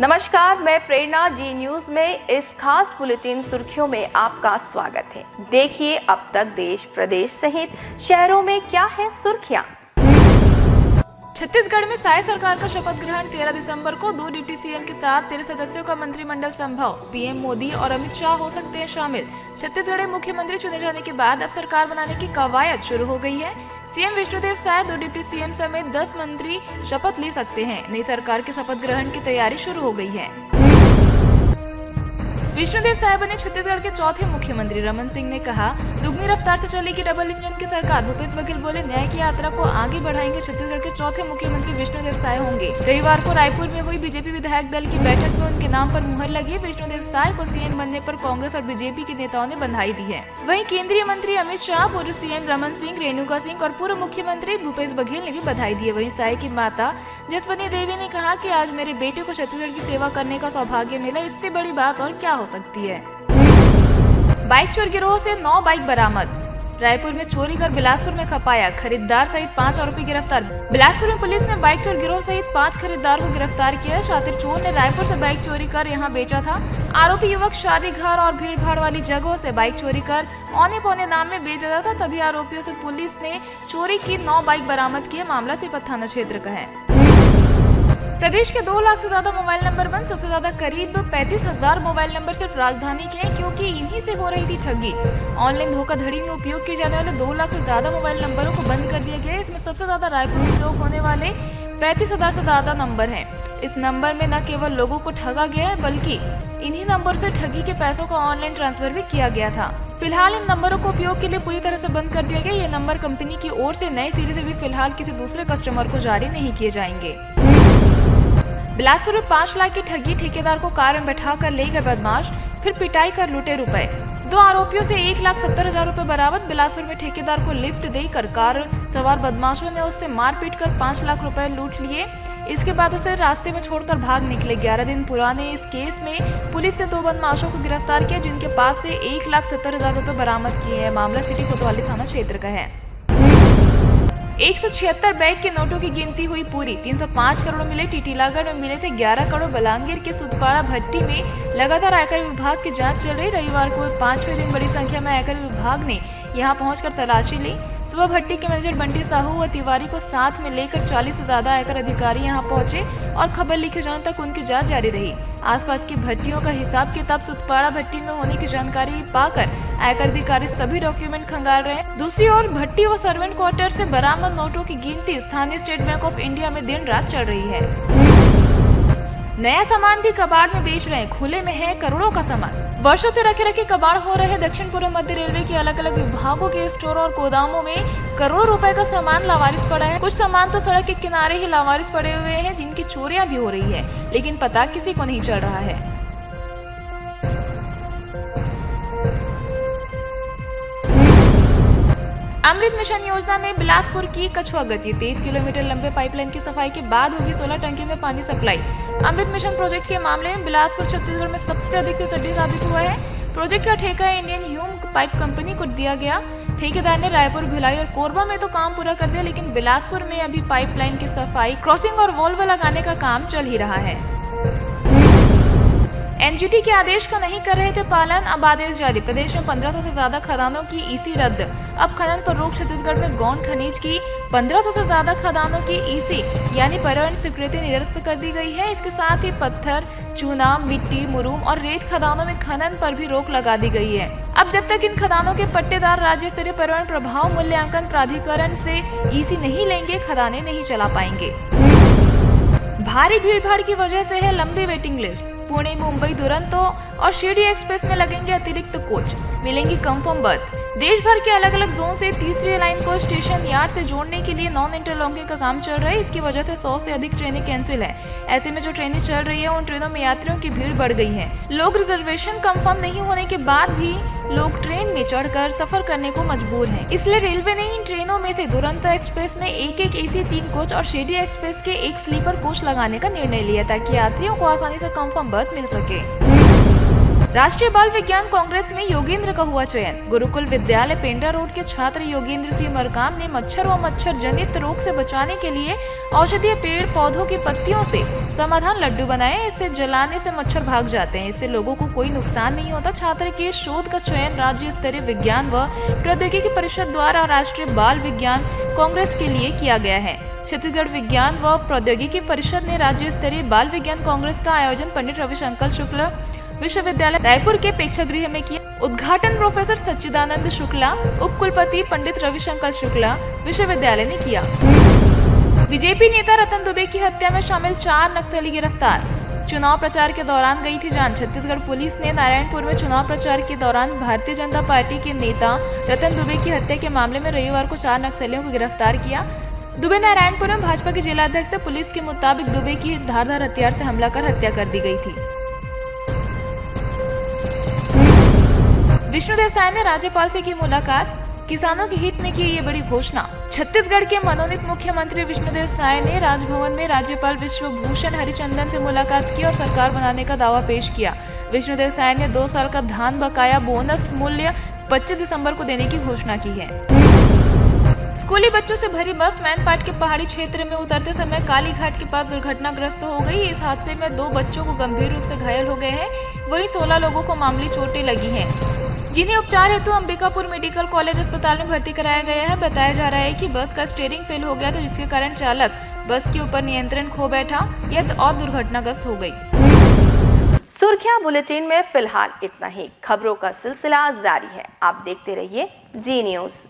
नमस्कार, मैं प्रेरणा जी न्यूज में इस खास बुलेटिन सुर्खियों में आपका स्वागत है। देखिए अब तक देश प्रदेश सहित शहरों में क्या है सुर्खियां। छत्तीसगढ़ में साय सरकार का शपथ ग्रहण 13 दिसंबर को 2 डिप्टी सीएम के साथ 13 सदस्यों का मंत्रिमंडल संभव। पीएम मोदी और अमित शाह हो सकते हैं शामिल। छत्तीसगढ़ मुख्यमंत्री चुने जाने के बाद अब सरकार बनाने की कवायद शुरू हो गई है। CM Vishnudeo Sai 2 deputy CM समेत 10 मंत्री शपथ ले सकते हैं। नई सरकार के शपथ ग्रहण की तैयारी शुरू हो गई है। विष्णुदेव साय बने छत्तीसगढ़ के चौथे मुख्यमंत्री। रमन सिंह ने कहा, दुगनी रफ्तार से चलेगी डबल इंजन की सरकार। भूपेश बघेल बोले, न्याय की यात्रा को आगे बढ़ाएंगे। छत्तीसगढ़ के चौथे मुख्यमंत्री विष्णुदेव साय होंगे। रविवार को रायपुर में हुई बीजेपी विधायक दल की बैठक में उनके नाम पर मुहर लगी। विष्णुदेव साय को सीएम बनने पर कांग्रेस और बीजेपी के नेताओं ने बधाई दी है। वहीं केंद्रीय मंत्री अमित शाह, पूर्व सीएम रमन सिंह, रेणुका सिंह और पूर्व मुख्यमंत्री भूपेश बघेल ने भी बधाई दी है। वहीं साय की माता जसवंती देवी ने कहा कि आज मेरे बेटे को छत्तीसगढ़ की सेवा करने का सौभाग्य मिला। इससे बड़ी बात और क्या हो सकती है। बाइक चोर गिरोह से 9 बाइक बरामद। रायपुर में चोरी कर बिलासपुर में खपाया। खरीदार सहित 5 आरोपी गिरफ्तार। बिलासपुर में पुलिस ने बाइक चोर गिरोह सहित 5 खरीदार को गिरफ्तार किया। शातिर चोर ने रायपुर से बाइक चोरी कर यहां बेचा था। आरोपी युवक शादी घर और भीड़ भाड़ वाली जगहों से बाइक चोरी कर औने पौने दाम में बेच देता था। तभी आरोपियों से पुलिस ने चोरी की 9 बाइक बरामद किए। मामला सीपत थाना क्षेत्र का है। प्रदेश के 2 लाख से ज्यादा मोबाइल नंबर बंद। सबसे ज्यादा करीब 35,000 मोबाइल नंबर सिर्फ राजधानी के हैं, क्योंकि इन्हीं से हो रही थी ठगी। ऑनलाइन धोखाधड़ी में उपयोग किए जाने वाले 2 लाख से ज्यादा मोबाइल नंबरों को बंद कर दिया गया है। इसमें सबसे ज्यादा रायपुर में उपयोग होने वाले 35,000 से ज्यादा नंबर हैं। इस नंबर में न केवल लोगों को ठगा गया है, बल्कि इन्हीं नंबर से ठगी के पैसों का ऑनलाइन ट्रांसफर भी किया गया था। फिलहाल इन नंबरों को उपयोग के लिए पूरी तरह से बंद कर दिया गया। ये नंबर कंपनी की ओर से नए सिरे से भी फिलहाल किसी दूसरे कस्टमर को जारी नहीं किए जाएंगे। बिलासपुर में 5 लाख की ठगी। ठेकेदार को कार में बैठा कर ले गए बदमाश, फिर पिटाई कर लूटे रुपए। 2 आरोपियों से 1,70,000 रुपए बरामद। बिलासपुर में ठेकेदार को लिफ्ट देकर कार सवार बदमाशों ने उससे मारपीट कर 5 लाख रुपए लूट लिए। इसके बाद उसे रास्ते में छोड़कर भाग निकले। 11 दिन पुराने इस केस में पुलिस ने 2 बदमाशों को गिरफ्तार किया, जिनके पास से 1,70,000 रुपए बरामद किए हैं। मामला सिटी कोतवाली थाना क्षेत्र का है। 176 बैग के नोटों की गिनती हुई पूरी। 305 करोड़ मिले। टीटीलागढ़ में मिले थे 11 करोड़। बलांगीर के सुतपाड़ा भट्टी में लगातार आयकर विभाग की जांच चल रही। रविवार को 5वें दिन बड़ी संख्या में आयकर विभाग ने यहां पहुंचकर तलाशी ली। सुबह भट्टी के मैनेजर बंटी साहू व तिवारी को साथ में लेकर 40 से ज्यादा आयकर अधिकारी यहां पहुंचे और खबर लिखे जाने तक उनकी जांच जारी रही। आसपास की भट्टियों का हिसाब किताब सुतपाड़ा भट्टी में होने की जानकारी पाकर आयकर अधिकारी सभी डॉक्यूमेंट खंगाल रहे हैं। दूसरी ओर भट्टी व सर्वेंट क्वार्टर से बरामद नोटों की गिनती स्थानीय स्टेट बैंक ऑफ इंडिया में दिन रात चल रही है। नया सामान भी कबाड़ में बेच रहे हैं। खुले में है करोड़ों का सामान। वर्षों से रखे कबाड़ हो रहे। दक्षिण पूर्व मध्य रेलवे के अलग अलग विभागों के स्टोर और गोदामों में करोड़ों रुपए का सामान लावारिस पड़ा है। कुछ सामान तो सड़क के किनारे ही लावारिस पड़े हुए हैं, जिनकी चोरियां भी हो रही है, लेकिन पता किसी को नहीं चल रहा है। अमृत मिशन योजना में बिलासपुर की कछुआ गति। 23 किलोमीटर लंबे पाइपलाइन की सफाई के बाद होगी 16 टंकी में पानी सप्लाई। अमृत मिशन प्रोजेक्ट के मामले में बिलासपुर छत्तीसगढ़ में सबसे अधिक फिसड्डी साबित हुआ है। प्रोजेक्ट का ठेका इंडियन ह्यूम पाइप कंपनी को दिया गया। ठेकेदार ने रायपुर, भिलाई और कोरबा में तो काम पूरा कर दिया, लेकिन बिलासपुर में अभी पाइपलाइन की सफाई, क्रॉसिंग और वॉल्व लगाने का काम चल ही रहा है। एनजीटी के आदेश का नहीं कर रहे थे पालन, अब आदेश जारी। प्रदेश में 1500 से ज्यादा खदानों की ईसी रद्द। अब खनन पर रोक। छत्तीसगढ़ में गौण खनिज की 1500 से ज्यादा खदानों की ईसी यानी पर्यावरण स्वीकृति निरस्त कर दी गई है। इसके साथ ही पत्थर, चूना, मिट्टी, मुरूम और रेत खदानों में खनन पर भी रोक लगा दी गई है। अब जब तक इन खदानों के पट्टेदार राज्य स्तरीय पर्यावरण प्रभाव मूल्यांकन प्राधिकरण से ईसी नहीं लेंगे, खदानें नहीं चला पाएंगे। भारी भीड़भाड़ की वजह से है लंबी वेटिंग लिस्ट। पुणे मुंबई दुरंतो और शिरडी एक्सप्रेस में लगेंगे अतिरिक्त कोच, मिलेंगी कंफर्म बर्थ। देश भर के अलग अलग जोन से तीसरी लाइन को स्टेशन यार्ड से जोड़ने के लिए नॉन इंटरलॉकिंग का काम चल रहा है। इसकी वजह से 100 से अधिक ट्रेनें कैंसिल है। ऐसे में जो ट्रेनें चल रही है उन ट्रेनों में यात्रियों की भीड़ बढ़ गई है। लोग रिजर्वेशन कंफर्म नहीं होने के बाद भी लोग ट्रेन में चढ़कर सफर करने को मजबूर हैं। इसलिए रेलवे ने इन ट्रेनों में से दुरंतो एक्सप्रेस में एक एसी 3 कोच और शिरडी एक्सप्रेस के 1 स्लीपर कोच लगाने का निर्णय लिया, ताकि यात्रियों को आसानी से कंफर्म बर्थ मिल सके। राष्ट्रीय बाल विज्ञान कांग्रेस में योगेंद्र का हुआ चयन। गुरुकुल विद्यालय पेंड्रा रोड के छात्र योगेंद्र सिंह मरकाम ने मच्छर व मच्छर जनित रोग से बचाने के लिए औषधीय पेड़ पौधों की पत्तियों से समाधान लड्डू बनाए। इससे जलाने से मच्छर भाग जाते हैं, इससे लोगों को कोई नुकसान नहीं होता। छात्र के शोध का चयन राज्य स्तरीय विज्ञान व प्रौद्योगिकी परिषद द्वारा राष्ट्रीय बाल विज्ञान कांग्रेस के लिए किया गया है। छत्तीसगढ़ विज्ञान व प्रौद्योगिकी परिषद ने राज्य स्तरीय बाल विज्ञान कांग्रेस का आयोजन पंडित रविशंकर शुक्ला विश्वविद्यालय रायपुर के प्रेक्षागृह में किया। उद्घाटन प्रोफेसर सच्चिदानंद शुक्ला, उप कुलपति पंडित रविशंकर शुक्ला विश्वविद्यालय ने किया। बीजेपी नेता रतन दुबे की हत्या में शामिल 4 नक्सली गिरफ्तार। चुनाव प्रचार के दौरान गई थी जान। छत्तीसगढ़ पुलिस ने नारायणपुर में चुनाव प्रचार के दौरान भारतीय जनता पार्टी के नेता रतन दुबे की हत्या के मामले में रविवार को 4 नक्सलियों को गिरफ्तार किया। दुबे नारायणपुर में भाजपा के जिलाध्यक्ष थे। पुलिस के मुताबिक दुबे की धारदार हथियार से हमला कर हत्या कर दी गई थी। विष्णुदेव साय ने राज्यपाल से की मुलाकात। किसानों के हित में की ये बड़ी घोषणा। छत्तीसगढ़ के मनोनीत मुख्यमंत्री विष्णुदेव साय ने राजभवन में राज्यपाल विश्वभूषण हरिचंदन से मुलाकात की और सरकार बनाने का दावा पेश किया। विष्णुदेव साय ने 2 साल का धान बकाया बोनस मूल्य 25 दिसंबर को देने की घोषणा की है। स्कूली बच्चों से भरी बस मैनपाट के पहाड़ी क्षेत्र में उतरते समय कालीघाट के पास दुर्घटनाग्रस्त हो गई। इस हादसे में 2 बच्चों को गंभीर रूप से घायल हो गए हैं, वहीं 16 लोगों को मामूली चोटें लगी हैं, जिन्हें उपचार हेतु अंबिकापुर मेडिकल कॉलेज अस्पताल में भर्ती कराया गया है। बताया जा रहा है कि बस का स्टीयरिंग फेल हो गया था, जिसके कारण चालक बस के ऊपर नियंत्रण खो बैठा यह और दुर्घटनाग्रस्त हो गई। सुर्खियां बुलेटिन में फिलहाल इतना ही। खबरों का सिलसिला जारी है, आप देखते रहिए जी न्यूज़।